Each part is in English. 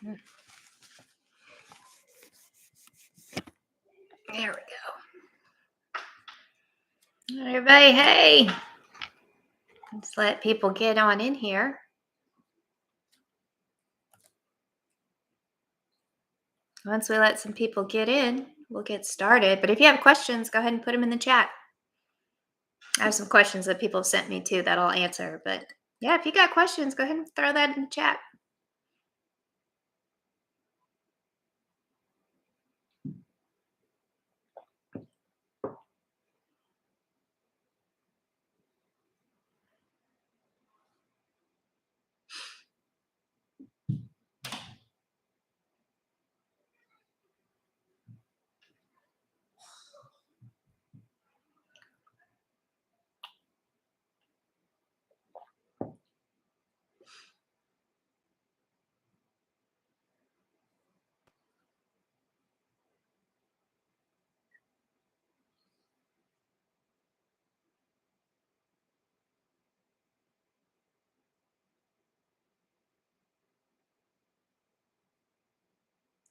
There we go. Everybody, hey, let's let people get on in here. Once we let some people get in, we'll get started. But if you have questions, go ahead and put them in the chat. I have some questions that people have sent me too that I'll answer. But yeah, if you got questions, go ahead and throw that in the chat.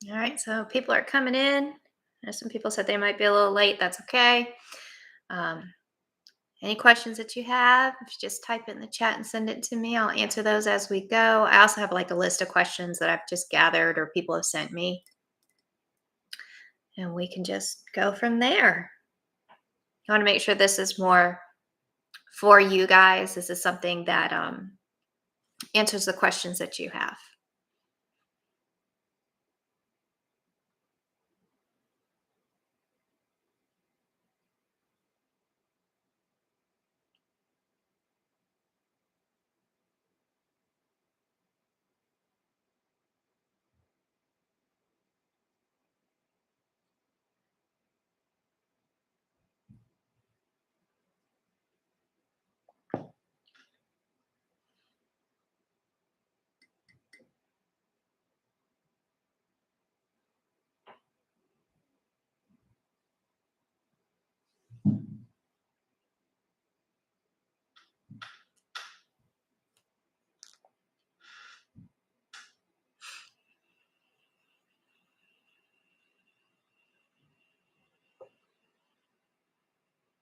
All right, so people are coming in. Some people said they might be a little late. That's okay. Um, any questions that you have, if you just type it in the chat and send it to me, I'll answer those as we go. I also have like a list of questions that I've just gathered or people have sent me. And we can just go from there. I want to make sure this is more for you guys. This is something that answers the questions that you have.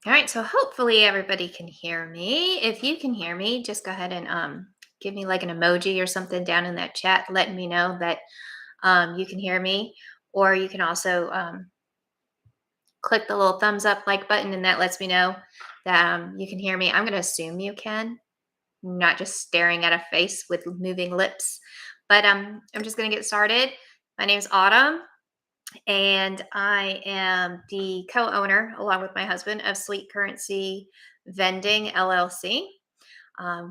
All right, so hopefully everybody can hear me. If you can hear me, just go ahead and give me like an emoji or something down in that chat, letting me know that you can hear me. Or you can also click the little thumbs up like button, and that lets me know that you can hear me. I'm going to assume you can, not just staring at a face with moving lips. But I'm just going to get started. My name's Autumn, and I am the co-owner, along with my husband, of Sweet Currency Vending LLC.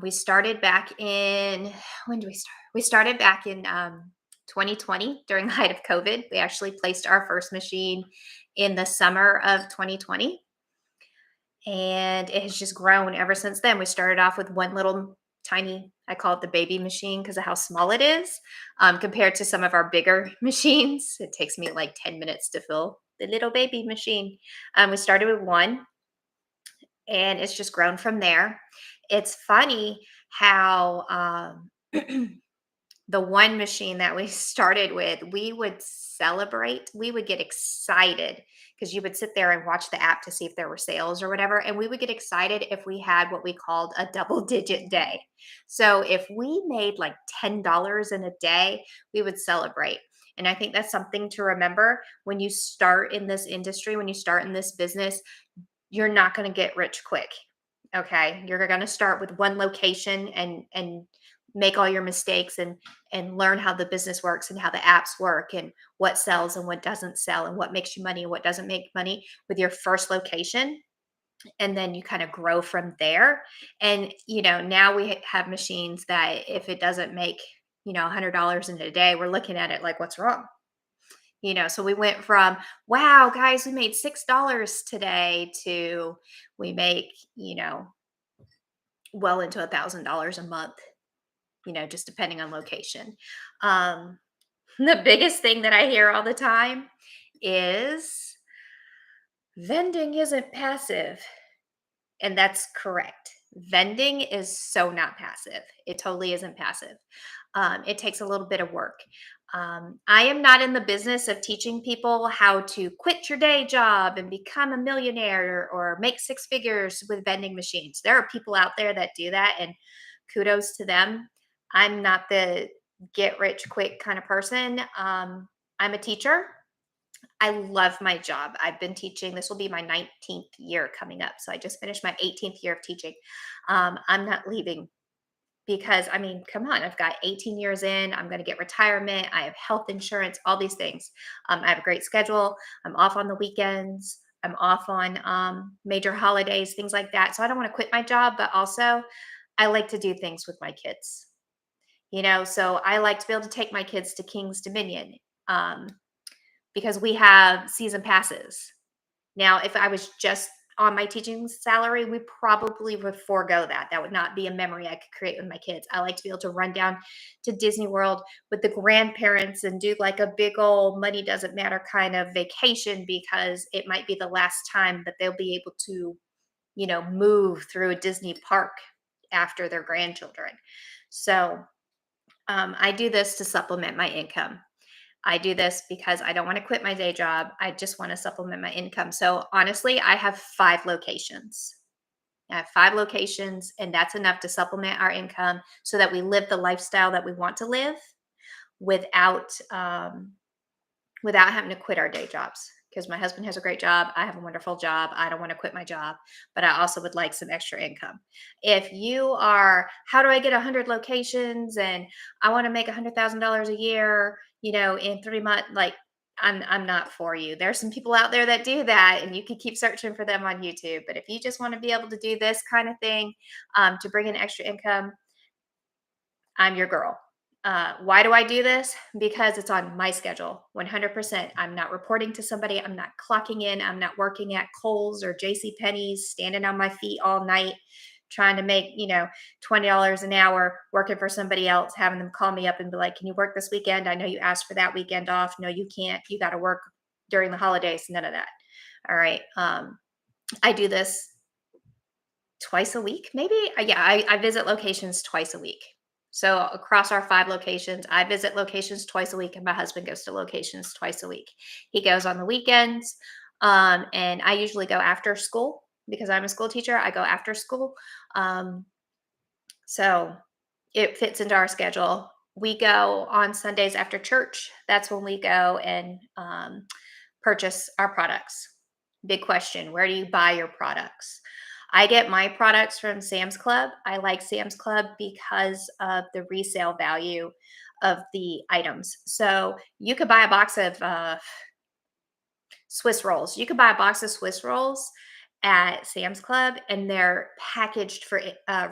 We started back in, when did we start? We started back in 2020 during the height of COVID. We actually placed our first machine in the summer of 2020. And it has just grown ever since then. We started off with one little tiny, I call it the baby machine because of how small it is, compared to some of our bigger machines. It takes me like 10 minutes to fill the little baby machine. We started with one, and it's just grown from there. It's funny how the one machine that we started with, we would celebrate, we would get excited because you would sit there and watch the app to see if there were sales or whatever. And we would get excited if we had what we called a double digit day. So if we made like $10 in a day, we would celebrate. And I think that's something to remember when you start in this industry, when you start in this business, you're not going to get rich quick. Okay. You're going to start with one location and make all your mistakes and learn how the business works and how the apps work and what sells and what doesn't sell and what makes you money and what doesn't make money with your first location. And then you kind of grow from there. And, now we have machines that if it doesn't make, $100 in a day, we're looking at it like, what's wrong? So we went from, wow, guys, we made $6 today to we make, well into $1,000 a month, just depending on location. Um, the biggest thing that I hear all the time is vending isn't passive. And that's correct. Vending is so not passive. It totally isn't passive. It takes a little bit of work. I am not in the business of teaching people how to quit your day job and become a millionaire or make six figures with vending machines. There are people out there that do that, and kudos to them. I'm not the get rich quick kind of person. I'm a teacher. I love my job. I've been teaching. This will be my 19th year coming up. So I just finished my 18th year of teaching. I'm not leaving because I mean, come on, I've got 18 years in. I'm going to get retirement. I have health insurance, all these things. I have a great schedule. I'm off on the weekends. I'm off on major holidays, things like that. So I don't want to quit my job, but also I like to do things with my kids. So I like to be able to take my kids to King's Dominion um, because we have season passes. Now, if I was just on my teaching salary, we probably would forego that. That would not be a memory I could create with my kids. I like to be able to run down to Disney World with the grandparents and do like a big old money doesn't matter kind of vacation because it might be the last time that they'll be able to, move through a Disney park after their grandchildren. So I do this to supplement my income. I do this because I don't want to quit my day job. I just want to supplement my income. So honestly, I have 5 locations. I have 5 locations, and that's enough to supplement our income so that we live the lifestyle that we want to live without without having to quit our day jobs. Because my husband has a great job. I have a wonderful job. I don't want to quit my job, but I also would like some extra income. If you are, how do I get 100 locations and I want to make $100,000 a year, in 3 months, like I'm not for you. There's some people out there that do that, and you can keep searching for them on YouTube. But if you just want to be able to do this kind of thing to bring in extra income, I'm your girl. Why do I do this? Because it's on my schedule, 100%. I'm not reporting to somebody. I'm not clocking in. I'm not working at Kohl's or J.C. Penney's, standing on my feet all night, trying to make, $20 an hour, working for somebody else, having them call me up and be like, can you work this weekend? I know you asked for that weekend off. No, you can't. You got to work during the holidays. None of that. All right. I do this twice a week, maybe. Yeah, I visit locations twice a week. So across our 5 locations, I visit locations twice a week, and my husband goes to locations twice a week. He goes on the weekends, and I usually go after school because I'm a school teacher. I go after school, um, so it fits into our schedule. We go on Sundays after church. That's when we go and purchase our products. Big question: where do you buy your products? I get my products from Sam's Club. I like Sam's Club because of the resale value of the items. So you could buy a box of Swiss rolls. You could buy a box of Swiss rolls at Sam's Club, and they're packaged for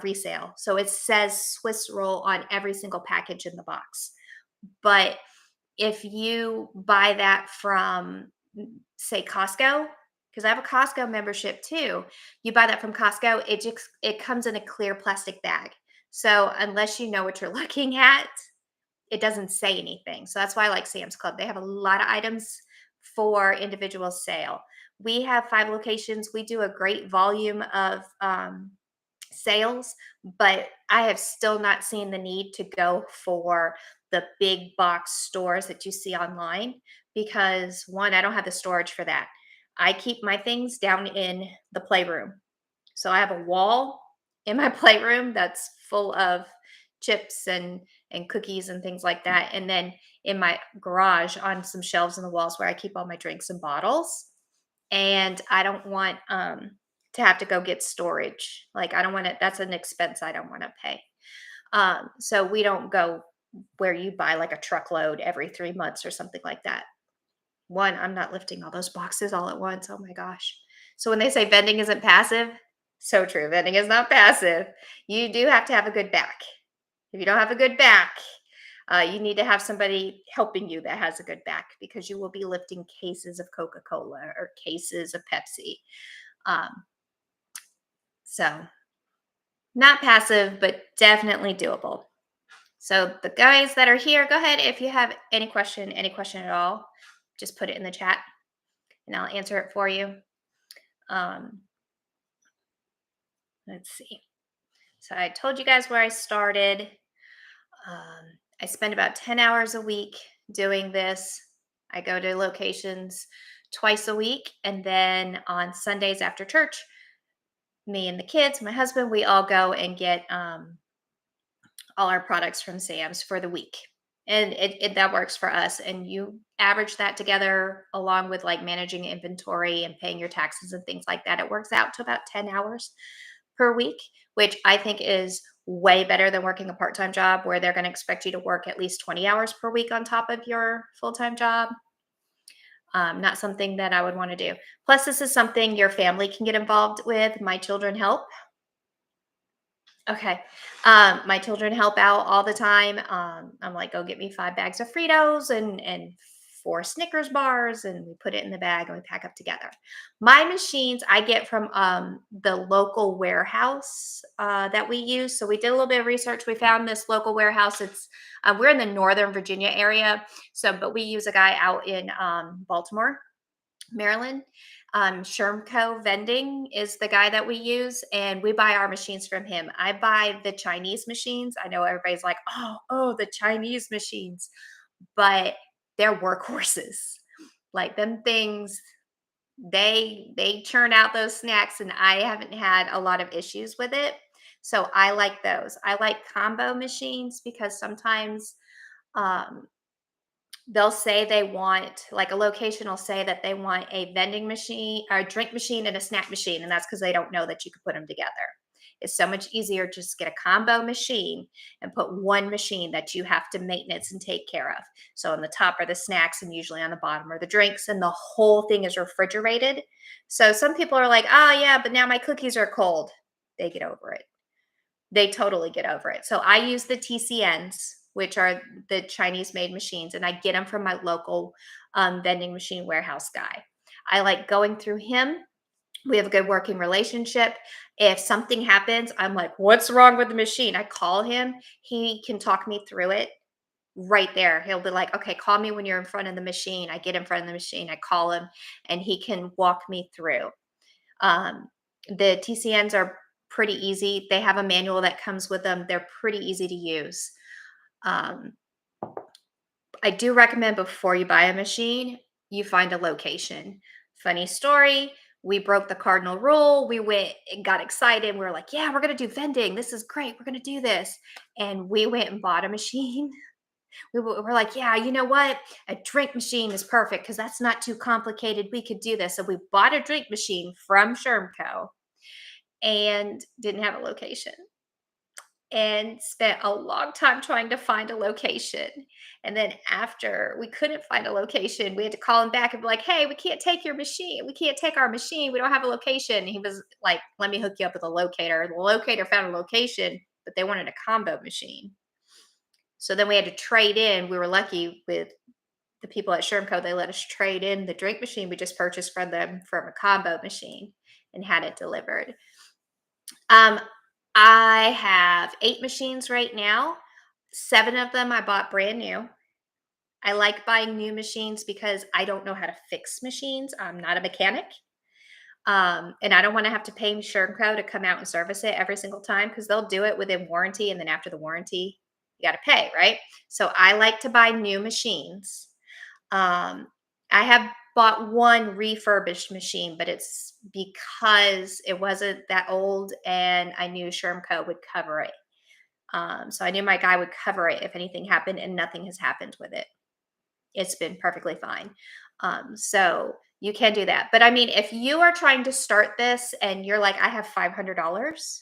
resale. So it says Swiss roll on every single package in the box. But if you buy that from, say, Costco, because I have a Costco membership too, you buy that from Costco, it comes in a clear plastic bag. So unless you know what you're looking at, it doesn't say anything. So that's why I like Sam's Club. They have a lot of items for individual sale. We have 5 locations. We do a great volume of sales, but I have still not seen the need to go for the big box stores that you see online because one, I don't have the storage for that. I keep my things down in the playroom. So I have a wall in my playroom that's full of chips and cookies and things like that. And then in my garage on some shelves in the walls where I keep all my drinks and bottles. And I don't want to have to go get storage. Like I don't want to, that's an expense I don't want to pay. So we don't go where you buy like a truckload every 3 months or something like that. One, I'm not lifting all those boxes all at once. Oh my gosh. So when they say vending isn't passive, so true. Vending is not passive. You do have to have a good back. If you don't have a good back, you need to have somebody helping you that has a good back because you will be lifting cases of Coca Cola or cases of Pepsi. Um, so, not passive, but definitely doable. So, the guys that are here, go ahead if you have any question at all, just put it in the chat and I'll answer it for you. Um, let's see. So, I told you guys where I started. I spend about 10 hours a week doing this. I go to locations twice a week. And then on Sundays after church, me and the kids, my husband, we all go and get all our products from Sam's for the week. And that works for us. And you average that together along with like managing inventory and paying your taxes and things like that. It works out to about 10 hours per week, which I think is way better than working a part time job where they're going to expect you to work at least 20 hours per week on top of your full time job. Not something that I would want to do. Plus, this is something your family can get involved with. My children help. Okay. My children help out all the time. I'm like, go get me 5 bags of Fritos and 4 Snickers bars, and we put it in the bag and we pack up together. My machines I get from the local warehouse that we use. So we did a little bit of research. We found this local warehouse. It's we're in the Northern Virginia area, so but we use a guy out in Baltimore, Maryland. Shermco Vending is the guy that we use, and we buy our machines from him. I buy the Chinese machines. I know everybody's like, oh, the Chinese machines, but they're workhorses. Like them things, they churn out those snacks, and I haven't had a lot of issues with it. So I like those. I like combo machines because sometimes um, they'll say they want like a location will say that they want a vending machine or a drink machine and a snack machine, and that's because they don't know that you could put them together. It's so much easier just to get a combo machine and put one machine that you have to maintenance and take care of. So on the top are the snacks, and usually on the bottom are the drinks, and the whole thing is refrigerated. So some people are like, oh yeah, but now my cookies are cold. They get over it. They totally get over it. So I use the TCNs, which are the Chinese made machines, and I get them from my local vending machine warehouse guy. I like going through him. We have a good working relationship. If something happens, I'm like, what's wrong with the machine? I call him. He can talk me through it right there. He'll be like, okay, call me when you're in front of the machine. I get in front of the machine. I call him and he can walk me through. The TCNs are pretty easy. They have a manual that comes with them. They're pretty easy to use. Um, I do recommend before you buy a machine, you find a location. Funny story. We broke the cardinal rule. We went and got excited. We were like, yeah, we're going to do vending. This is great. We're going to do this. And we went and bought a machine. We're like, yeah, you know what? A drink machine is perfect because that's not too complicated. We could do this. So we bought a drink machine from Shermco and didn't have a location and spent a long time trying to find a location. And then after we couldn't find a location, we had to call him back and be like, hey, we can't take your machine. We can't take our machine. We don't have a location. And he was like, let me hook you up with a locator. The locator found a location, but they wanted a combo machine. So then we had to trade in. We were lucky with the people at Shermco. They let us trade in the drink machine we just purchased from them from a combo machine and had it delivered. Um, I have 8 machines right now. 7 of them I bought brand new. I like buying new machines because I don't know how to fix machines. I'm not a mechanic. And I don't want to have to pay Shermco to come out and service it every single time because they'll do it within warranty. And then after the warranty, you got to pay, right? So I like to buy new machines. I have bought one refurbished machine, but it's because it wasn't that old and I knew Shermco would cover it. So I knew my guy would cover it if anything happened, and nothing has happened with it. It's been perfectly fine. So you can do that. But I mean, if you are trying to start this and you're like, I have $500,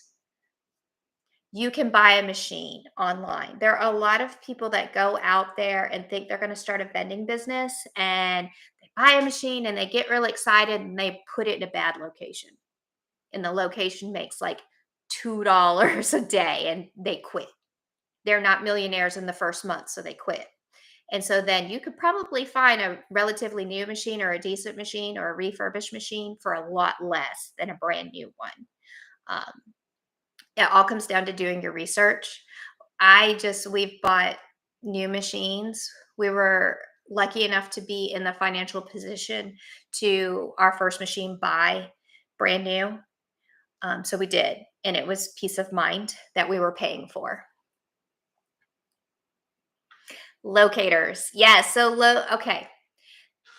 you can buy a machine online. There are a lot of people that go out there and think they're going to start a vending business and they buy a machine and they get really excited and they put it in a bad location. And the location makes like $2 a day and they quit. They're not millionaires in the first month, so they quit. And so then you could probably find a relatively new machine or a decent machine or a refurbished machine for a lot less than a brand new one. Um, it all comes down to doing your research. We've bought new machines. We were lucky enough to be in the financial position to our first machine buy brand new. So we did. And it was peace of mind that we were paying for. Locators. Yes. Okay.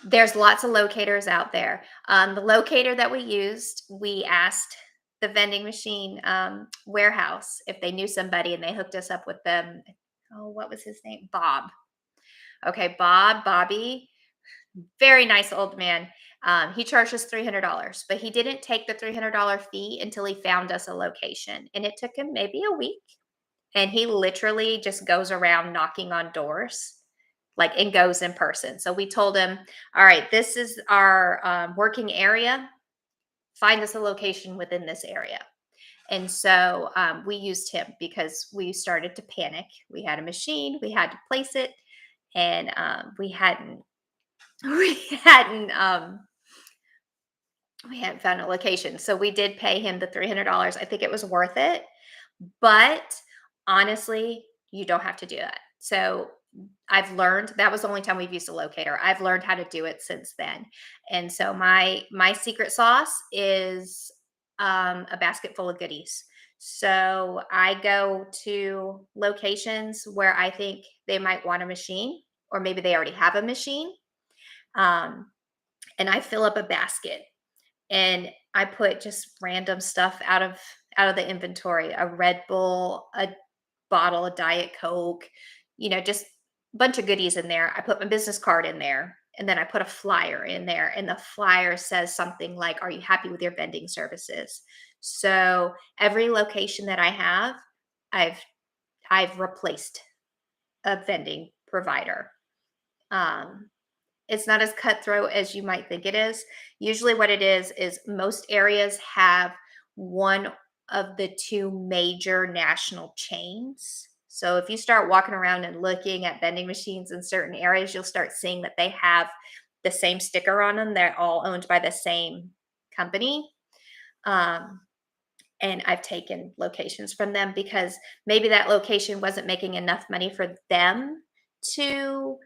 There's lots of locators out there. The locator that we used, we asked the vending machine warehouse if they knew somebody, and they hooked us up with them. Oh, what was his name? Bob. Okay, Bobby, very nice old man. He charged us $300, but he didn't take the $300 fee until he found us a location. And it took him maybe a week. And he literally just goes around knocking on doors, like, and goes in person. So we told him, all right, this is our working area. Find us a location within this area. And so we used him because we started to panic. We had a machine, we had to place it, and we hadn't we hadn't we hadn't found a location. So we did pay him the $300. I think it was worth it. But honestly, you don't have to do that. So I've learned that was the only time we've used a locator. I've learned how to do it since then. And so my secret sauce is a basket full of goodies. So I go to locations where I think they might want a machine, or maybe they already have a machine. Um, and I fill up a basket, and I put just random stuff out of the inventory, a Red Bull, a bottle of Diet Coke, just a bunch of goodies in there. I put my business card in there, and then I put a flyer in there, and the flyer says something like, "Are you happy with your vending services?" So every location that I have, I've I've replaced a vending provider. Um, it's not as cutthroat as you might think it is. Usually, what it is most areas have one of the two major national chains. So if you start walking around and looking at vending machines in certain areas, you'll start seeing that they have the same sticker on them. They're all owned by the same company. Um, and I've taken locations from them because maybe that location wasn't making enough money for them to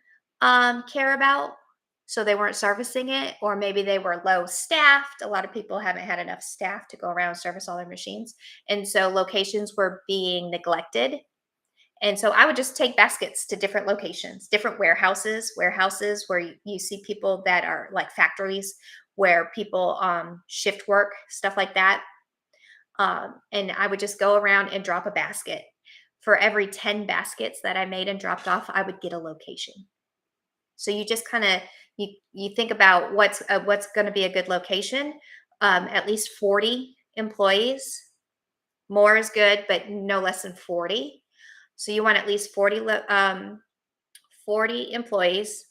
care about. So they weren't servicing it, or maybe they were low staffed. A lot of people haven't had enough staff to go around and service all their machines. And so locations were being neglected. And so I would just take baskets to different locations, different warehouses where you see people that are like factories where people shift work, stuff like that. And I would just go around and drop a basket. For every 10 baskets that I made and dropped off, I would get a location. So you just kind of you think about what's going to be a good location. At least 40 employees. More is good, but no less than 40. So you want at least 40 employees.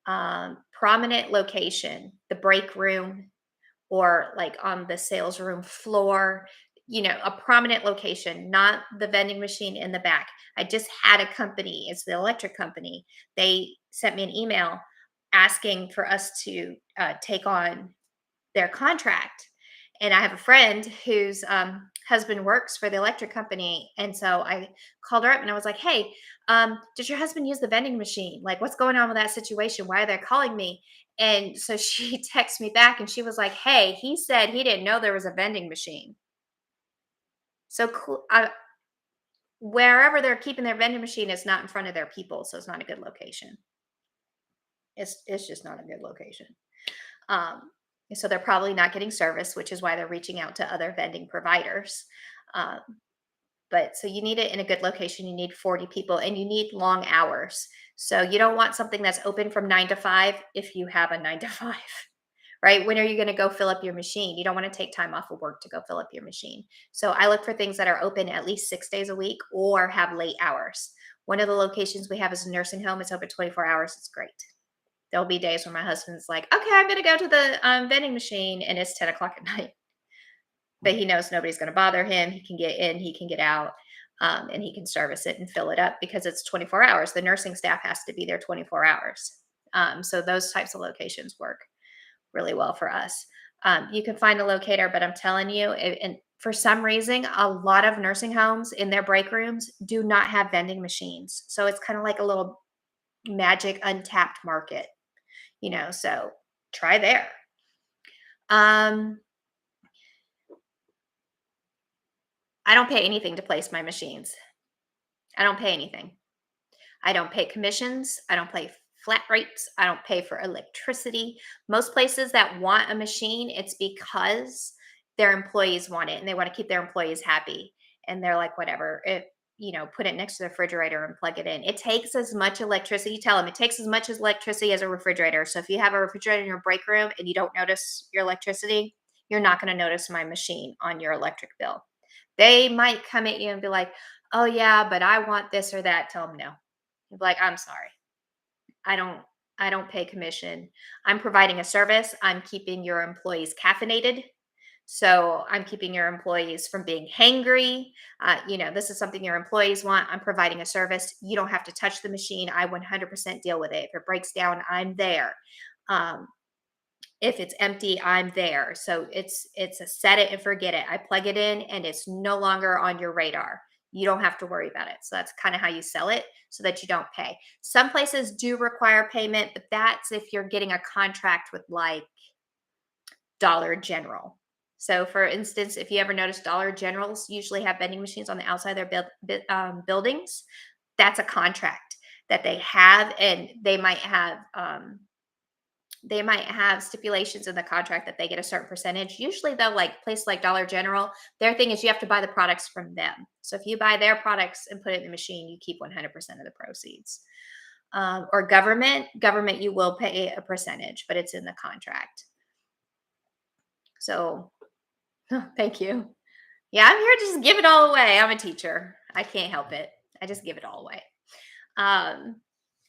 Prominent location, the break room, or like on the sales room floor, a prominent location, not the vending machine in the back. I just had a company, it's the electric company. They sent me an email asking for us to take on their contract. And I have a friend whose husband works for the electric company. And so I called her up and I was like, hey, does your husband use the vending machine? Like, what's going on with that situation? Why are they calling me? And so she texted me back and she was like, hey, he said he didn't know there was a vending machine. So wherever they're keeping their vending machine is not in front of their people. So it's not a good location. It's just not a good location. Um, so they're probably not getting service, which is why they're reaching out to other vending providers. Um, but so you need it in a good location. You need 40 people and you need long hours. So you don't want something that's open from 9 to 5 if you have a 9 to 5, right? When are you going to go fill up your machine? You don't want to take time off of work to go fill up your machine. So I look for things that are open at least 6 days a week or have late hours. One of the locations we have is a nursing home. It's open 24 hours. It's great. There'll be days where my husband's like, okay, I'm going to go to the vending machine, and it's 10 o'clock at night. But he knows nobody's going to bother him. He can get in, he can get out, and he can service it and fill it up because it's 24 hours. The nursing staff has to be there 24 hours. So those types of locations work really well for us. You can find a locator, but I'm telling you, and for some reason, a lot of nursing homes in their break rooms do not have vending machines. So it's kind of like a little magic untapped market, so try there. I don't pay anything to place my machines. I don't pay anything. I don't pay commissions. I don't pay flat rates. I don't pay for electricity. Most places that want a machine, it's because their employees want it and they want to keep their employees happy. And they're like, whatever, put it next to the refrigerator and plug it in. It takes as much electricity. You tell them it takes as much as electricity as a refrigerator. So if you have a refrigerator in your break room and you don't notice your electricity, you're not going to notice my machine on your electric bill. They might come at you and be like, oh yeah, but I want this or that. Tell them no. You'll be like, I'm sorry. I don't I don't pay commission. I'm providing a service. I'm keeping your employees caffeinated. So I'm keeping your employees from being hangry. This is something your employees want. I'm providing a service. You don't have to touch the machine. I 100% deal with it. If it breaks down, I'm there. Um, if it's empty, I'm there. So it's a set it and forget it. I plug it in and it's no longer on your radar. You don't have to worry about it. So that's kind of how you sell it so that you don't pay. Some places do require payment, but that's if you're getting a contract with like Dollar General. So for instance, if you ever notice Dollar Generals usually have vending machines on the outside of their buildings, that's a contract that they have, and they might have stipulations in the contract that they get a certain percentage. Usually, though, like places like Dollar General, their thing is you have to buy the products from them. So if you buy their products and put it in the machine, you keep 100% of the proceeds. Or government, you will pay a percentage, but it's in the contract. So thank you. Yeah, I'm here to just give it all away. I'm a teacher. I can't help it. I just give it all away. Um,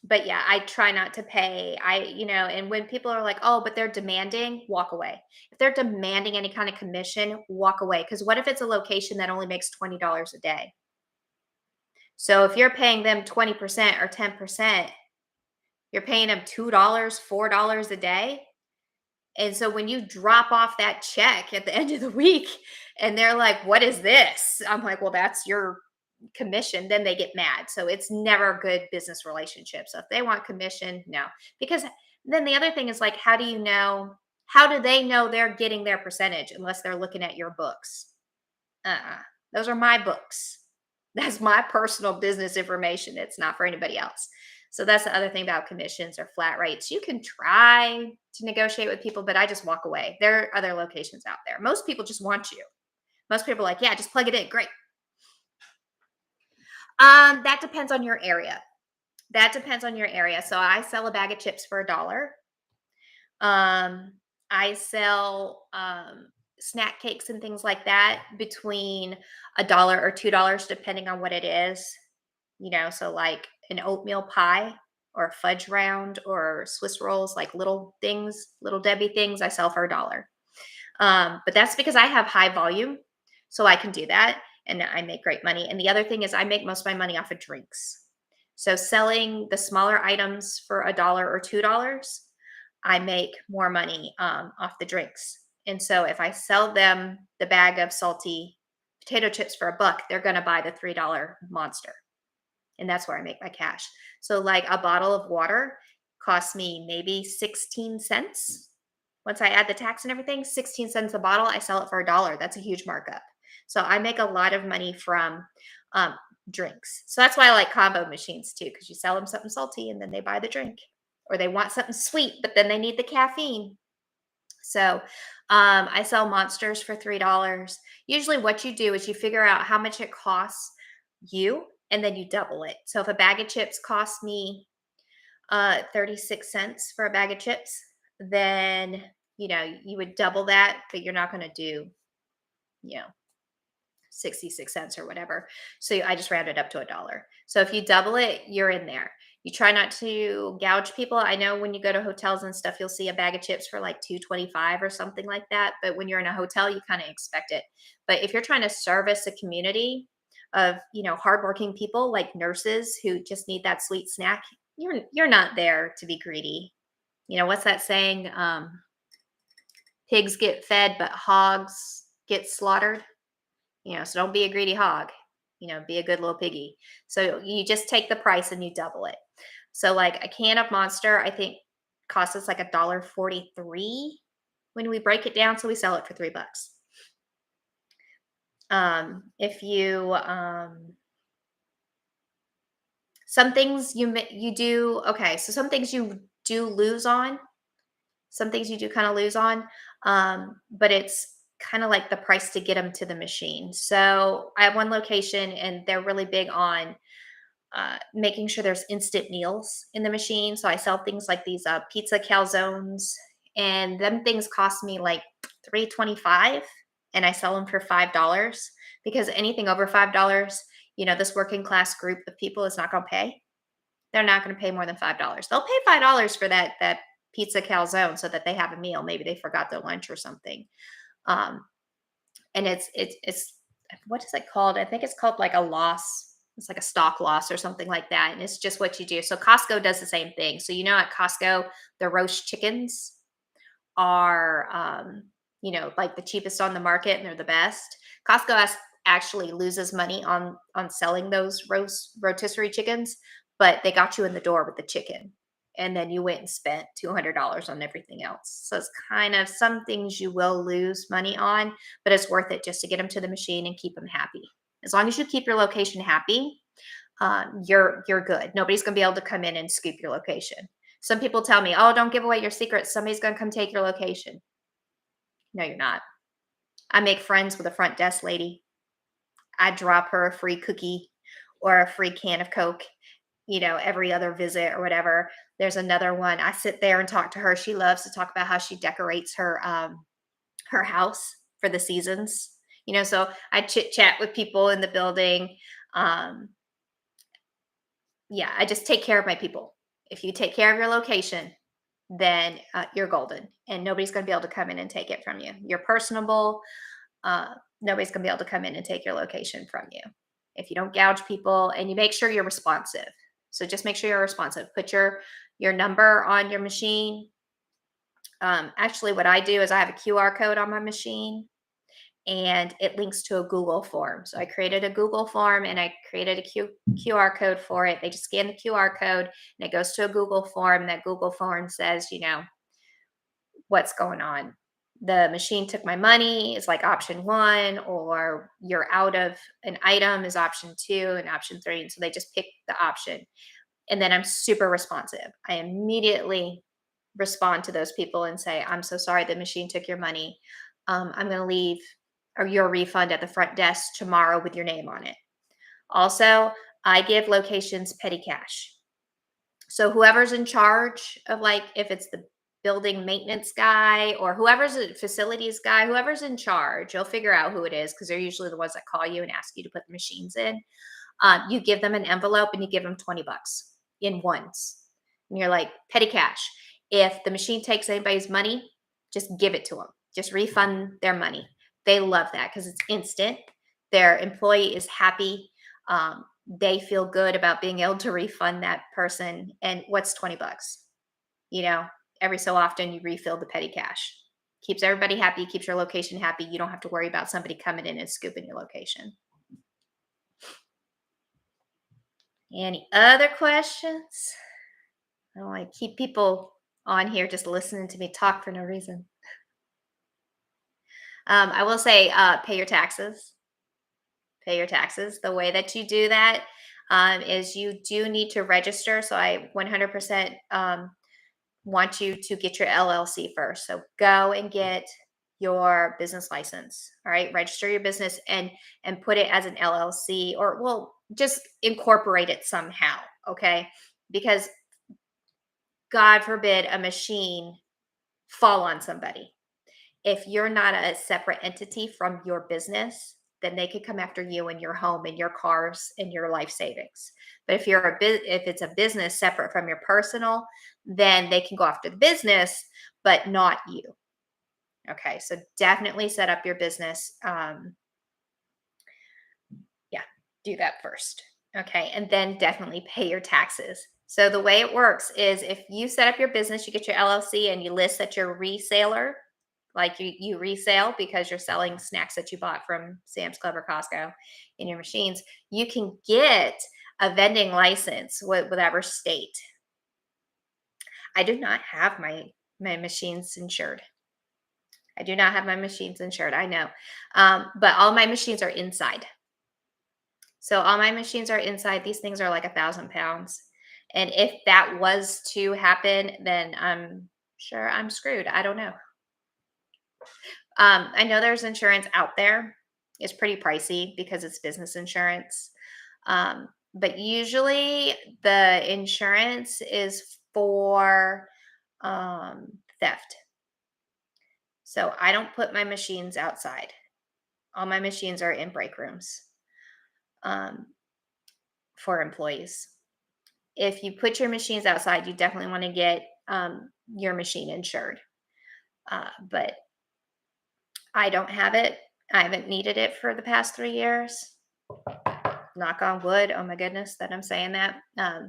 but yeah, I try not to pay. And when people are like, oh, but they're demanding, walk away. If they're demanding any kind of commission, walk away. Because what if it's a location that only makes $20 a day? So if you're paying them 20% or 10%, you're paying them $2, $4 a day. And so when you drop off that check at the end of the week and they're like, what is this? I'm like, well, that's your commission. Then they get mad. So it's never a good business relationship. So if they want commission, no. Because then the other thing is like, how do they know they're getting their percentage unless they're looking at your books? Uh-uh. Those are my books. That's my personal business information. It's not for anybody else. So that's the other thing about commissions or flat rates. You can try to negotiate with people, but I just walk away. There are other locations out there. Most people just want you. Most people are like, yeah, just plug it in. Great. That depends on your area. That depends on your area. So I sell a bag of chips for $1. Um, I sell snack cakes and things like that between $1 or $2, depending on what it is. So like an oatmeal pie or a fudge round or Swiss rolls, like little things, little Debbie things, I sell for $1. But that's because I have high volume, so I can do that and I make great money. And the other thing is, I make most of my money off of drinks. So selling the smaller items for $1 or $2, I make more money off the drinks. And so if I sell them the bag of salty potato chips for $1, they're going to buy the $3 monster. And that's where I make my cash. So like a bottle of water costs me maybe 16 cents. Once I add the tax and everything, 16 cents a bottle, I sell it for $1. That's a huge markup. So I make a lot of money from um, drinks. So that's why I like combo machines too, because you sell them something salty and then they buy the drink. Or they want something sweet, but then they need the caffeine. So I sell monsters for $3. Usually, what you do is you figure out how much it costs you, and then you double it. So if a bag of chips costs me 36 cents for a bag of chips, then you would double that, but you're not going to do you know 66 cents or whatever. So I just rounded up to $1. So if you double it, you're in there. You try not to gouge people. I know when you go to hotels and stuff, you'll see a bag of chips for like 2.25 or something like that. But when you're in a hotel, you kind of expect it. But if you're trying to service a community of, hardworking people like nurses who just need that sweet snack, you're not there to be greedy. What's that saying? Pigs get fed, but hogs get slaughtered. So don't be a greedy hog. Be a good little piggy. So you just take the price and you double it. So like a can of Monster, I think costs us like $1.43 when we break it down. So we sell it for $3. If you Some things you do okay, so some things you do lose on, some things you do kind of lose on, but it's kind of like the price to get them to the machine. So I have one location and they're really big on making sure there's instant meals in the machine. So I sell things like these pizza calzones, and them things cost me like 3.25, and I sell them for $5 because anything over $5, this working class group of people is not going to pay. They're not going to pay more than $5. They'll pay $5 for that pizza calzone so that they have a meal. Maybe they forgot their lunch or something. Um, and it's what is it called? I think it's called like a loss. It's like a stock loss or something like that. And it's just what you do. So Costco does the same thing. So at Costco, the roast chickens are like the cheapest on the market and they're the best. Actually loses money on selling those rotisserie chickens, but they got you in the door with the chicken. And then you went and spent $200 on everything else. So it's kind of some things you will lose money on, but it's worth it just to get them to the machine and keep them happy. As long as you keep your location happy, you're good. Nobody's going to be able to come in and scoop your location. Some people tell me, "Oh, don't give away your secrets. Somebody's going to come take your location." No, you're not. I make friends with a front desk lady. I drop her a free cookie or a free can of Coke, every other visit or whatever. There's another one. I sit there and talk to her. She loves to talk about how she decorates her house for the seasons. So I chit chat with people in the building. Um, yeah, I just take care of my people. If you take care of your location, then you're golden, and nobody's going to be able to come in and take it from you. You're personable. Uh, Nobody's going to be able to come in and take your location from you. If you don't gouge people and you make sure you're responsive. So just make sure you're responsive. Put your number on your machine. Actually, what I do is I have a QR code on my machine and it links to a Google form. So I created a Google form and I created a QR code for it. They just scan the QR code and it goes to a Google form. That Google form says, what's going on. The machine took my money is like option one, or you're out of an item is option two, and option three. And so they just pick the option. And then I'm super responsive. I immediately respond to those people and say, "I'm so sorry the machine took your money. I'm going to leave or your refund at the front desk tomorrow with your name on it." Also, I give locations petty cash. So whoever's in charge of, like, if it's the building maintenance guy or whoever's a facilities guy, whoever's in charge, you'll figure out who it is because they're usually the ones that call you and ask you to put the machines in. You give them an envelope and you give them 20 bucks in ones. And you're like, petty cash. If the machine takes anybody's money, just give it to them. Just refund their money. They love that because it's instant. Their employee is happy. They feel good about being able to refund that person. And what's 20 bucks? You know, every so often you refill the petty cash. Keeps everybody happy, keeps your location happy. You don't have to worry about somebody coming in and scooping your location. Any other questions? I don't want to keep people on here just listening to me talk for no reason. I will say, pay your taxes. Pay your taxes. The way that you do that is you do need to register. So I 100% want you to get your LLC first. So go and get your business license. All right, register your business and put it as an LLC, or well, just incorporate it somehow. Okay, because God forbid a machine fall on somebody. If you're not a separate entity from your business, then they could come after you and your home and your cars and your life savings. But if it's a business separate from your personal, then they can go after the business, but not you. Okay, so definitely set up your business. Yeah, do that first. Okay, and then definitely pay your taxes. So the way it works is if you set up your business, you get your LLC and you list that you're a reseller, like you resale because you're selling snacks that you bought from Sam's Club or Costco in your machines, you can get a vending license with whatever state. I do not have my machines insured. I do not have my machines insured. I know, but all my machines are inside. So all my machines are inside. These things are like 1,000 pounds. And if that was to happen, then I'm sure I'm screwed. I don't know. I know there's insurance out there. It's pretty pricey because it's business insurance. But usually the insurance is for theft. So I don't put my machines outside. All my machines are in break rooms um, for employees. If you put your machines outside, you definitely want to get your machine insured. But I don't have it. I haven't needed it for the past 3 years. Knock on wood. Oh my goodness, that I'm saying that.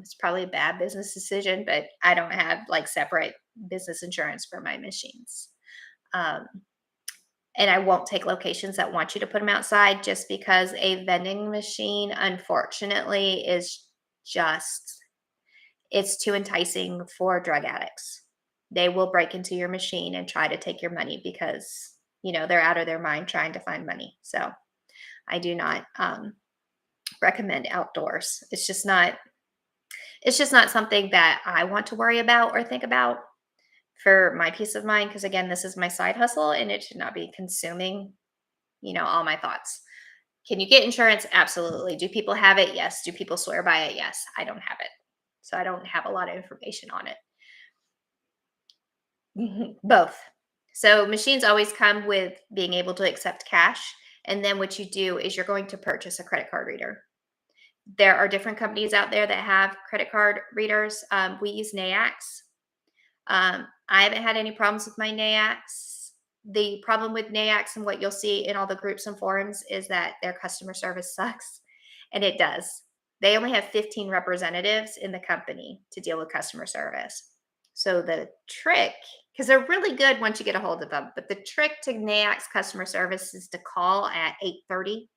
It's probably a bad business decision, but I don't have like separate business insurance for my machines. Um, and I won't take locations that want you to put them outside just because a vending machine, unfortunately, is just, it's too enticing for drug addicts. They will break into your machine and try to take your money because, they're out of their mind trying to find money. So I do not recommend outdoors. It's just not something that I want to worry about or think about for my peace of mind. Because again, this is my side hustle and it should not be consuming, all my thoughts. Can you get insurance? Absolutely. Do people have it? Yes. Do people swear by it? Yes. I don't have it. So I don't have a lot of information on it. Both. So machines always come with being able to accept cash. And then what you do is you're going to purchase a credit card reader. There are different companies out there that have credit card readers. We use NAICS. I haven't had any problems with my NAICS. The problem with NAICS and what you'll see in all the groups and forums is that their customer service sucks. And it does. They only have 15 representatives in the company to deal with customer service. So the trick, because they're really good once you get a hold of them, but the trick to NAICS customer service is to call at 8:30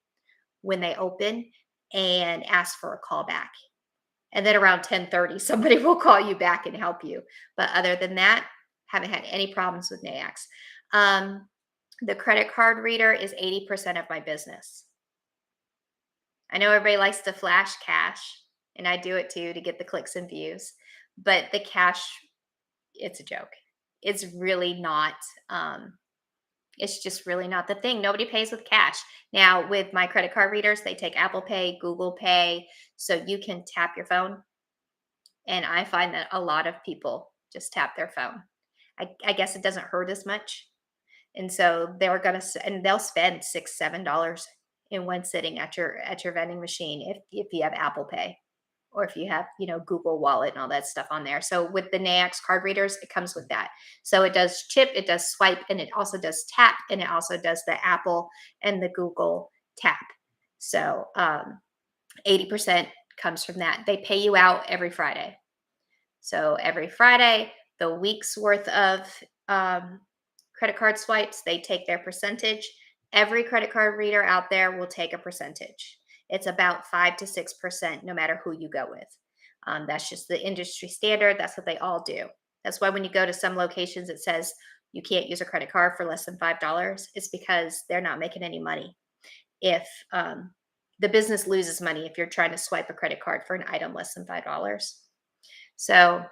when they open and ask for a call back. And then around 10:30, somebody will call you back and help you. But other than that, haven't had any problems with NAICS. The credit card reader is 80% of my business. I know everybody likes to flash cash, and I do it too to get the clicks and views. But the cash, it's a joke. It's really not. It's just really not the thing. Nobody pays with cash. Now, with my credit card readers, they take Apple Pay, Google Pay, so you can tap your phone. And I find that a lot of people just tap their phone. I guess it doesn't hurt as much. And so and they'll spend $6, $7 in one sitting at your vending machine if you have Apple Pay or if you have, Google Wallet and all that stuff on there. So with the NAICS card readers, it comes with that. So it does chip, it does swipe, and it also does tap, and it also does the Apple and the Google tap. So 80% comes from that. They pay you out every Friday. So every Friday, the week's worth of credit card swipes, they take their percentage. Every credit card reader out there will take a percentage. It's about 5 to 6%, no matter who you go with. That's just the industry standard. That's what they all do. That's why when you go to some locations, it says you can't use a credit card for less than $5. It's because they're not making any money. If the business loses money if you're trying to swipe a credit card for an item less than $5. So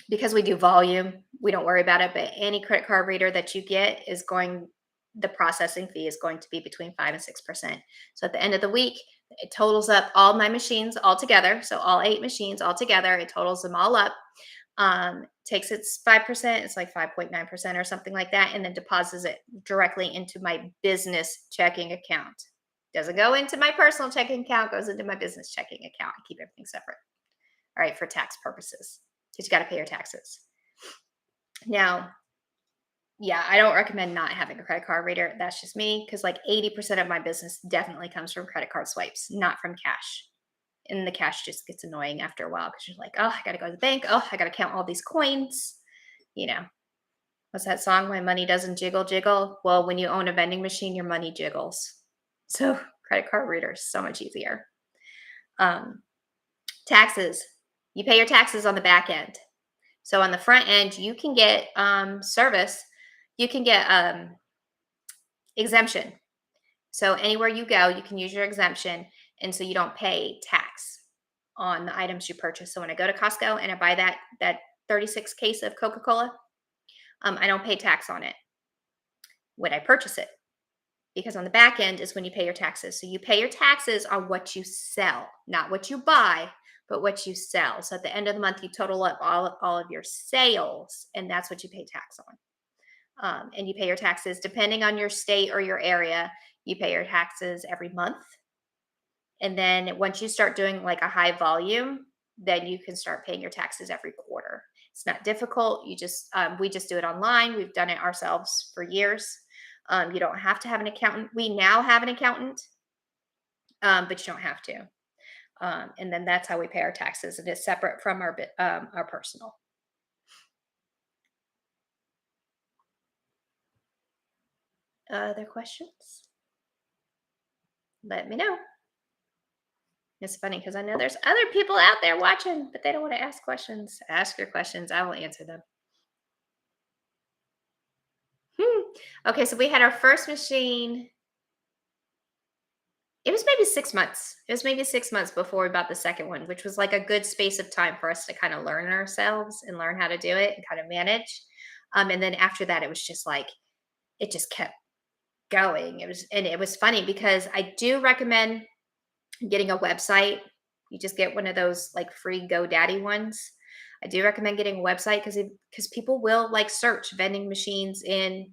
because we do volume, we don't worry about it. But any credit card reader that you get the processing fee is going to be between 5 and 6%. So at the end of the week, it totals up all my machines all together. So all 8 machines all together, it totals them all up. Takes its 5%, it's like 5.9% or something like that, and then deposits it directly into my business checking account. Doesn't go into my personal checking account, goes into my business checking account. I keep everything separate. All right, for tax purposes, because you got to pay your taxes. Now, yeah, I don't recommend not having a credit card reader. That's just me, because like 80% of my business definitely comes from credit card swipes, not from cash. And the cash just gets annoying after a while because you're like, oh, I got to go to the bank. Oh, I got to count all these coins. What's that song? My money doesn't jiggle, jiggle. Well, when you own a vending machine, your money jiggles. So credit card readers, so much easier. Taxes. You pay your taxes on the back end. So on the front end, you can get service. You can get exemption. So anywhere you go, you can use your exemption. And so you don't pay tax on the items you purchase. So when I go to Costco and I buy that 36 case of Coca-Cola, I don't pay tax on it when I purchase it, because on the back end is when you pay your taxes. So you pay your taxes on what you sell, not what you buy, but what you sell. So at the end of the month, you total up all of your sales, and that's what you pay tax on. And you pay your taxes depending on your state or your area. You pay your taxes every month. And then once you start doing like a high volume, then you can start paying your taxes every quarter. It's not difficult. We just do it online. We've done it ourselves for years. You don't have to have an accountant. We now have an accountant, but you don't have to. And then that's how we pay our taxes, and it's separate from our personal. Other questions? Let me know. It's funny because I know there's other people out there watching, but they don't want to ask questions. Ask your questions. I will answer them. Okay, so we had our first machine. It was maybe 6 months. It was maybe 6 months before we bought the second one, which was like a good space of time for us to kind of learn ourselves and learn how to do it and kind of manage. And then after that, it was just like it just kept going. It was funny because I do recommend getting a website. You just get one of those like free GoDaddy ones. I do recommend getting a website because people will like search vending machines in,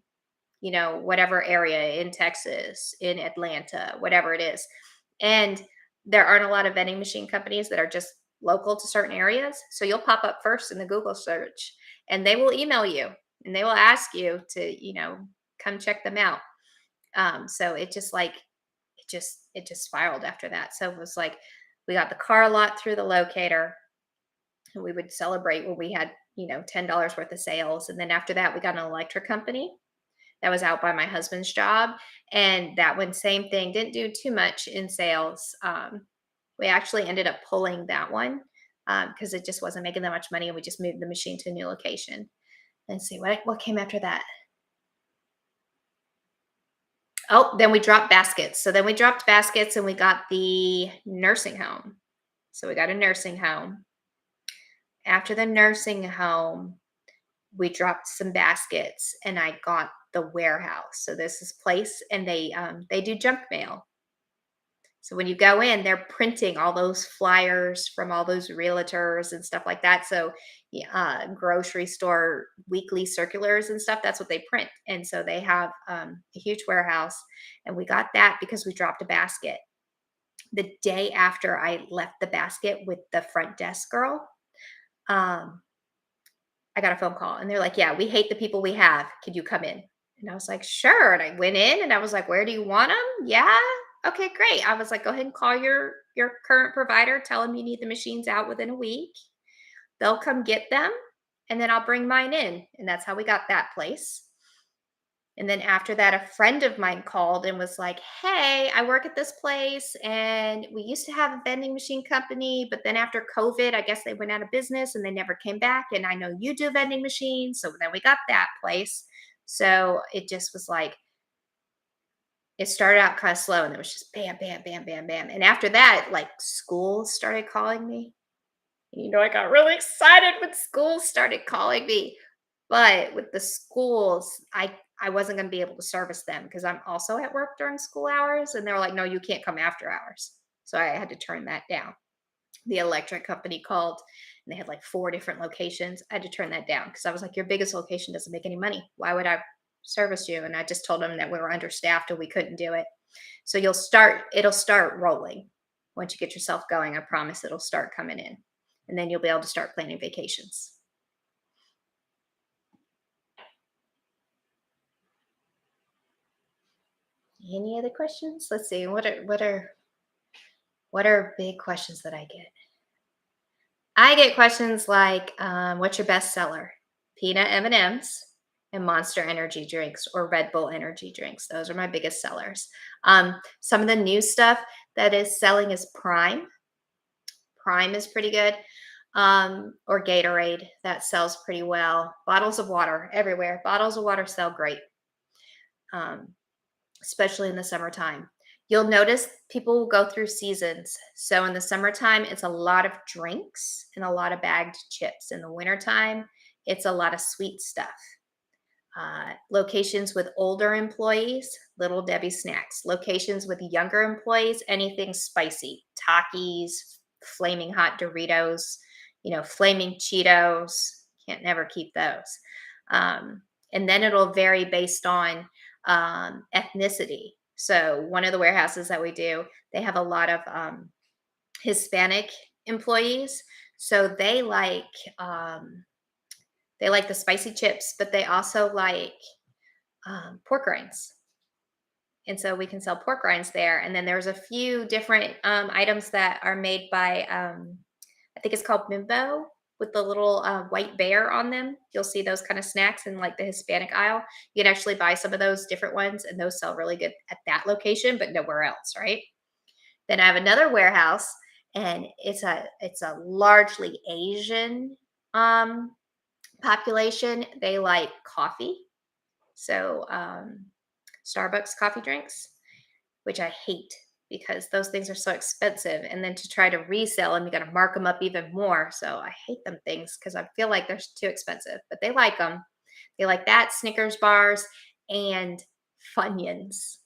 whatever area, in Texas, in Atlanta, whatever it is. And there aren't a lot of vending machine companies that are just local to certain areas. So you'll pop up first in the Google search, and they will email you and they will ask you to, come check them out. So it just spiraled after that. So it was like we got the car lot through the locator, and we would celebrate when we had, $10 worth of sales. And then after that, we got an electric company that was out by my husband's job. And that one, same thing, didn't do too much in sales. We actually ended up pulling that one because it just wasn't making that much money. And we just moved the machine to a new location. Let's see what came after that. Oh, then we dropped baskets. So then we dropped baskets and we got the nursing home. So we got a nursing home. After the nursing home, we dropped some baskets and I got the warehouse. So this is place, and they do junk mail. So when you go in, they're printing all those flyers from all those realtors and stuff like that. So yeah, grocery store weekly circulars and stuff, that's what they print. And so they have a huge warehouse, and we got that because we dropped a basket. The day after I left the basket with the front desk girl, um, I got a phone call and they're like, "Yeah, we hate the people we have. Could you come in?" And I was like, "Sure." And I went in and I was like, "Where do you want them?" "Yeah." "Okay, great." I was like, "Go ahead and call your current provider. Tell them you need the machines out within a week. They'll come get them, and then I'll bring mine in." And that's how we got that place. And then after that, a friend of mine called and was like, "Hey, I work at this place and we used to have a vending machine company, but then after COVID, I guess they went out of business and they never came back. And I know you do vending machines." So then we got that place. So it just was like, it started out kind of slow and it was just bam, bam, bam, bam, bam. And after that, like schools started calling me. I got really excited when schools started calling me. But with the schools, I wasn't going to be able to service them because I'm also at work during school hours. And they were like, "No, you can't come after hours." So I had to turn that down. The electric company called and they had like 4 different locations. I had to turn that down because I was like, "Your biggest location doesn't make any money. Why would I service you?" And I just told them that we were understaffed and we couldn't do it. So it'll start rolling. Once you get yourself going, I promise it'll start coming in. And then you'll be able to start planning vacations. Any other questions? Let's see. What are big questions that I get? I get questions like, "What's your best seller?" Peanut M&Ms and Monster energy drinks or Red Bull energy drinks. Those are my biggest sellers. Some of the new stuff that is selling is Prime. Prime is pretty good. Or Gatorade, that sells pretty well. Bottles of water everywhere. Bottles of water sell great, um, especially in the summertime. You'll notice people will go through seasons. So in the summertime, it's a lot of drinks and a lot of bagged chips. In the wintertime, it's a lot of sweet stuff. Locations with older employees, Little Debbie snacks. Locations with younger employees, anything spicy, Takis, flaming hot Doritos, flaming Cheetos. Can't never keep those. Um, and then it'll vary based on ethnicity. So one of the warehouses that we do, they have a lot of Hispanic employees. So they like the spicy chips, but they also like pork rinds. And so we can sell pork rinds there. And then there's a few different items that are made by, I think it's called Mimbo with the little white bear on them. You'll see those kind of snacks in like the Hispanic aisle. You can actually buy some of those different ones, and those sell really good at that location, but nowhere else, right? Then I have another warehouse, and it's a largely Asian um, population. They like coffee. So Starbucks coffee drinks, which I hate because those things are so expensive. And then to try to resell them, you got to mark them up even more. So I hate them things because I feel like they're too expensive, but they like them. They like that, Snickers bars, and Funyuns.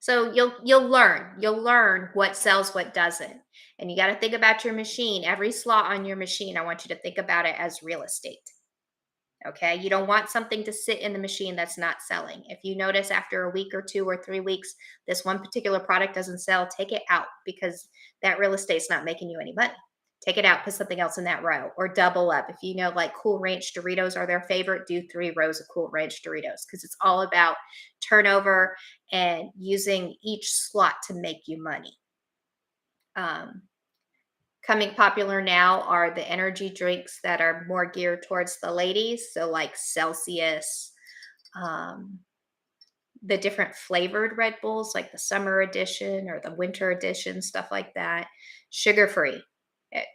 So you'll learn what sells, what doesn't. And you got to think about your machine. Every slot on your machine, I want you to think about it as real estate. Okay. You don't want something to sit in the machine that's not selling. If you notice after a week or 2 or 3 weeks, this one particular product doesn't sell, take it out because that real estate's not making you any money. Take it out, put something else in that row, or double up. If you know like Cool Ranch Doritos are their favorite, do 3 rows of Cool Ranch Doritos because it's all about turnover and using each slot to make you money. Um, Coming popular now are the energy drinks that are more geared towards the ladies. So, like Celsius, um, the different flavored Red Bulls, like the summer edition or the winter edition, stuff like that. Sugar free.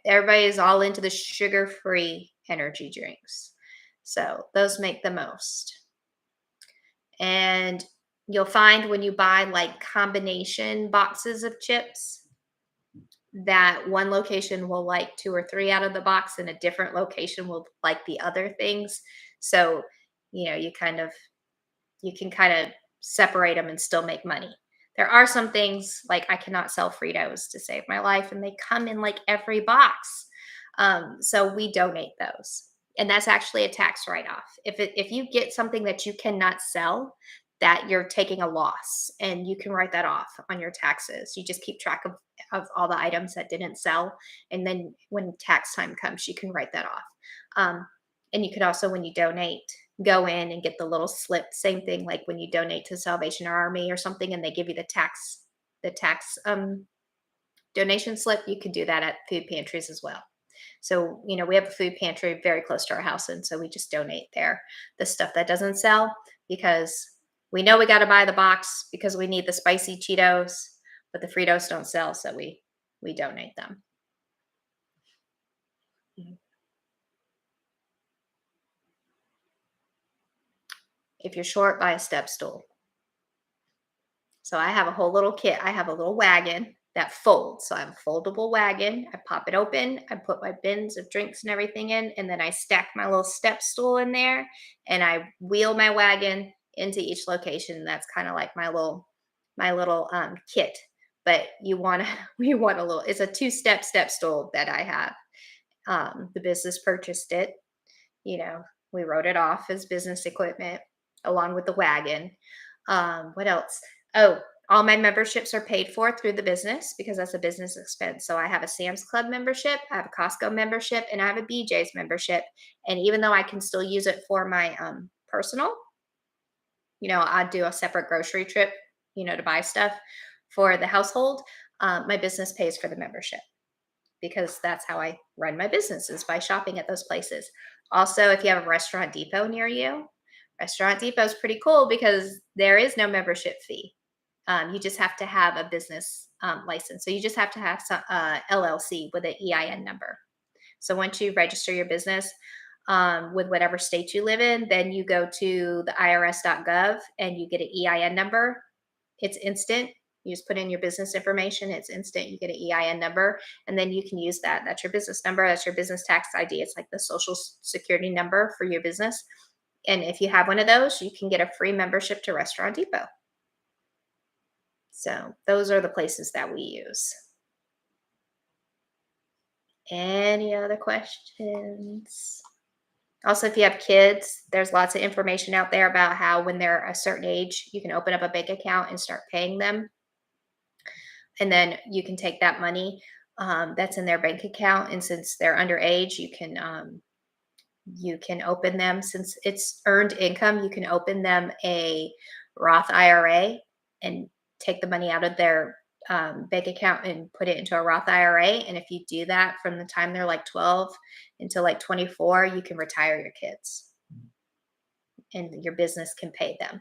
Everybody's all into the sugar free energy drinks. So, those make the most. And you'll find when you buy like combination boxes of chips, that one location will like 2 or 3 out of the box and a different location will like the other things. So, you can kind of separate them and still make money. There are some things like I cannot sell Fritos to save my life, and they come in like every box. So we donate those, and that's actually a tax write-off. If you get something that you cannot sell, that you're taking a loss, and you can write that off on your taxes. You just keep track of all the items that didn't sell, and then when tax time comes, you can write that off. And you could also, when you donate, go in and get the little slip. Same thing like when you donate to Salvation Army or something, and they give you the tax donation slip. You could do that at food pantries as well. So, we have a food pantry very close to our house. And so we just donate there the stuff that doesn't sell because we know we got to buy the box because we need the spicy Cheetos, but the Fritos don't sell. So we donate them. If you're short, buy a step stool. So I have a whole little kit. I have a little wagon that folds. So I have a foldable wagon. I pop it open. I put my bins of drinks and everything in, and then I stack my little step stool in there, and I wheel my wagon into each location. That's kind of like my little kit. But we want a little. It's a 2-step stool that I have. The business purchased it. You know, we wrote it off as business equipment along with the wagon. What else? Oh, all my memberships are paid for through the business because that's a business expense. So I have a Sam's Club membership, I have a Costco membership, and I have a BJ's membership. And even though I can still use it for my personal, I do a separate grocery trip, to buy stuff for the household. My business pays for the membership because that's how I run my business is by shopping at those places. Also, if you have a Restaurant Depot near you, Restaurant Depot is pretty cool because there is no membership fee. You just have to have a business license. So you just have to have some LLC with an EIN number. So once you register your business with whatever state you live in, then you go to the irs.gov and you get an EIN number. It's instant. You just put in your business information. It's instant. You get an EIN number, and then you can use that. That's your business number. That's your business tax ID. It's like the social security number for your business. And if you have one of those, you can get a free membership to Restaurant Depot. So those are the places that we use. Any other questions? Also, if you have kids, there's lots of information out there about how when they're a certain age, you can open up a bank account and start paying them. And then you can take that money that's in their bank account. And since they're underage, you can open them, since it's earned income, you can open them a Roth IRA and take the money out of their bank account and put it into a Roth IRA. And if you do that from the time they're like 12 until like 24, you can retire your kids and your business can pay them.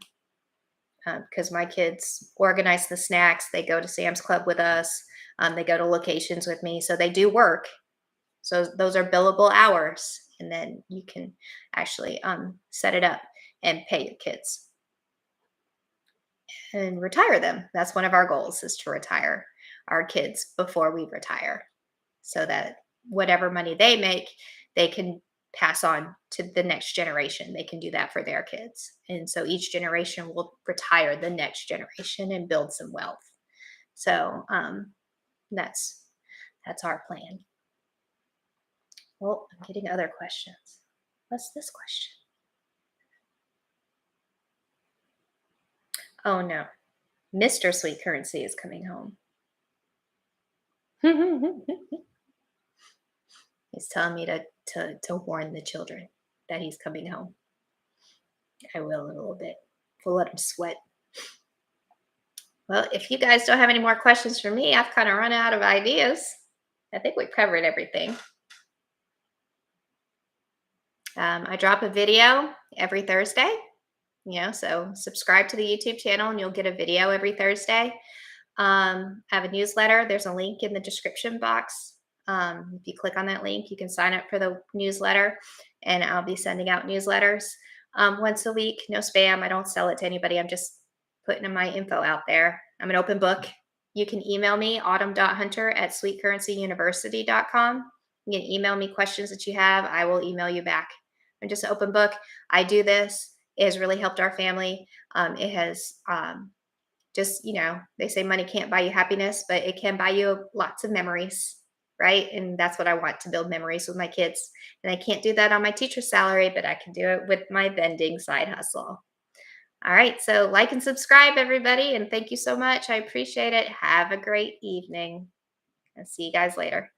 Because my kids organize the snacks, they go to Sam's Club with us, they go to locations with me. So they do work. So those are billable hours. And then you can actually set it up and pay your kids and retire them. That's one of our goals, is to retire our kids before we retire, so that whatever money they make, they can pass on to the next generation. They can do that for their kids. And so each generation will retire the next generation and build some wealth. So that's our plan. Well, I'm getting other questions. What's this question? Oh no, Mr. Sweet Currency is coming home. He's telling me to warn the children that he's coming home. I will in a little bit. We'll let him sweat. Well, if you guys don't have any more questions for me, I've kind of run out of ideas. I think we covered everything. I drop a video every Thursday. So subscribe to the YouTube channel and you'll get a video every Thursday. I have a newsletter. There's a link in the description box. If you click on that link, you can sign up for the newsletter, and I'll be sending out newsletters once a week. No spam. I don't sell it to anybody. I'm just putting my info out there. I'm an open book. You can email me, autumn.hunter@sweetcurrencyuniversity.com. You can email me questions that you have. I will email you back. I'm just an open book. I do this. It has really helped our family. It has they say money can't buy you happiness, but it can buy you lots of memories, right? And that's what I want, to build memories with my kids. And I can't do that on my teacher's salary, but I can do it with my vending side hustle. All right. So like and subscribe, everybody. And thank you so much. I appreciate it. Have a great evening. And see you guys later.